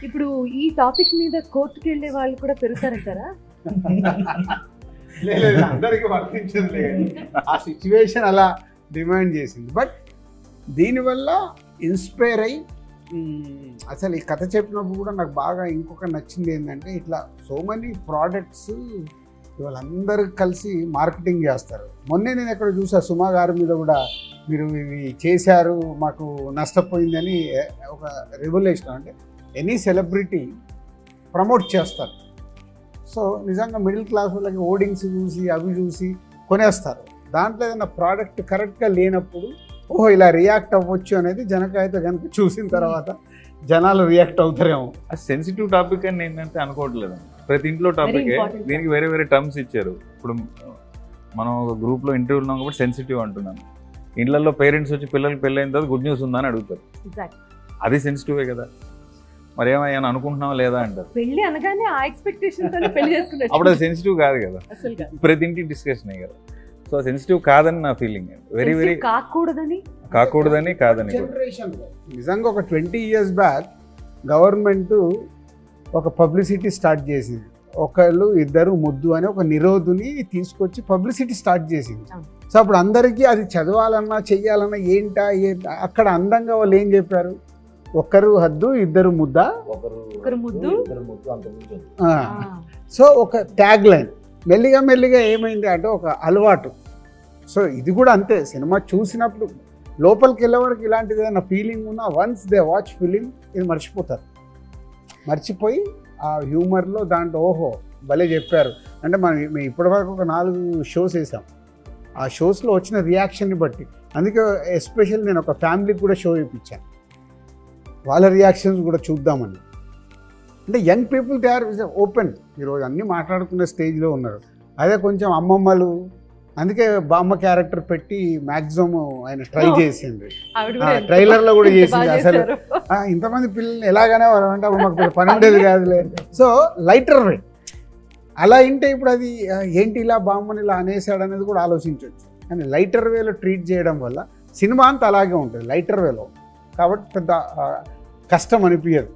ఇప్పుడు ఈ టాపిక్ మీద కోర్టుకి వెళ్ళే వాళ్ళు కూడా పెరుగుతారంటారా? లేదు, అందరికి వర్తించదు లేదు, ఆ సిచ్యువేషన్ అలా డిమాండ్ చేసింది. బట్ దీనివల్ల ఇన్స్పైర్ అయ్యి అసలు ఈ కథ చెప్పినప్పుడు కూడా నాకు బాగా ఇంకొక నచ్చింది ఏంటంటే, ఇట్లా సో మెనీ ప్రోడక్ట్స్ వాళ్ళందరూ కలిసి మార్కెటింగ్ చేస్తారు. మొన్నే నేను ఎక్కడ చూసా, సుమా గారి మీద కూడా మీరు ఇవి చేశారు మాకు నష్టపోయిందని ఒక రెవల్యూషన్. అంటే ఎనీ సెలబ్రిటీ ప్రమోట్ చేస్తారు. సో నిజంగా మిడిల్ క్లాస్ వాళ్ళకి ఓడింగ్స్ చూసి అవి చూసి కొనేస్తారు. దాంట్లో ఏదైనా ప్రోడక్ట్ కరెక్ట్గా లేనప్పుడు ఓహో ఇలా రియాక్ట్ అవ్వచ్చు అనేది జనకైతే కనుక చూసిన తర్వాత జనాలు రియాక్ట్ అవుతారేమో. సెన్సిటివ్ టాపిక్ అని నేనైతే అనుకోవట్లేదు. ప్రతి ఇంట్లో టాపిక్ దీనికి వేరే వేరే టర్మ్స్ ఇచ్చారు. ఇప్పుడు మనం ఒక గ్రూప్లో ఇంటర్వ్యూ ఉన్నాం కాబట్టి సెన్సిటివ్ అంటున్నాను. ఇండ్లలో పేరెంట్స్ వచ్చి పిల్లలకి పెళ్ళైన తర్వాత గుడ్ న్యూస్ ఉందా అని అడుగుతారు. అది సెన్సిటివే కదా. మరి ఏమైనా అనుకుంటున్నావా లేదా అంటారు. పెళ్లి అనగానే ఆ ఎక్స్పెక్టేషన్ పెళ్లి చేసుకున్నారు, అప్పుడు అది సెన్సిటివ్ కాదు కదా, ప్రతి ఇంటి డిస్కషన్ కదా. సో సెన్సిటివ్ కాదని నా ఫీలింగ్. వెరీ వెరీ కాకూడదని కాదని. నిజంగా ఒక 20 years బ్యాక్ గవర్నమెంట్ ఒక పబ్లిసిటీ స్టార్ట్ చేసింది. ఒకళ్ళు ఇద్దరు ముద్దు అని ఒక నిరోధుని తీసుకొచ్చి పబ్లిసిటీ స్టార్ట్ చేసింది. సో అప్పుడు అందరికీ అది చదవాలన్నా చెయ్యాలన్నా ఏంటా అక్కడ అందంగా వాళ్ళు ఏం చెప్పారు, ఒకరు హద్దు ఇద్దరు ముద్ద. సో ఒక ట్యాగ్ లైన్ మెల్లిగా మెల్లిగా ఏమైంది అంటే ఒక అలవాటు. సో ఇది కూడా అంతే, సినిమా చూసినప్పుడు లోపలికి వెళ్ళే వరకు ఇలాంటిది ఏదైనా ఫీలింగ్ ఉన్నా వన్స్ దే వాచ్ ఫిలిం ఇది మర్చిపోతారు. మర్చిపోయి ఆ హ్యూమర్లో దాంట్లో ఓహో భలే చెప్పారు అంటే మేము ఇప్పటివరకు ఒక 4 షోస్ వేసాం. ఆ షోస్లో వచ్చిన రియాక్షన్ని బట్టి, అందుకే ఎస్పెషల్ నేను ఒక ఫ్యామిలీకి కూడా షో ఇప్పించాను, వాళ్ళ రియాక్షన్స్ కూడా చూద్దామని. అంటే young people they are open, ఈరోజు అన్నీ మాట్లాడుకునే స్టేజ్లో ఉన్నారు. అదే కొంచెం అమ్మమ్మలు, అందుకే బామ్మ క్యారెక్టర్ పెట్టి మ్యాక్సిమం ఆయన ట్రై చేసింది, ట్రైలర్లో కూడా చేసింది. అసలు ఇంతమంది పిల్లల్ని ఎలాగనే అంటే అప్పుడు మాకు పని ఉండేది కాదులే. సో లైటర్ వే అలా ఇంటే ఇప్పుడు అది ఏంటి ఇలా బామ్మని ఇలా అనేసాడు అనేది కూడా ఆలోచించవచ్చు. కానీ లైటర్ వేలో ట్రీట్ చేయడం వల్ల సినిమా అంతా అలాగే ఉంటుంది లైటర్ వేలో, కాబట్టి పెద్ద కష్టం అనిపించదు.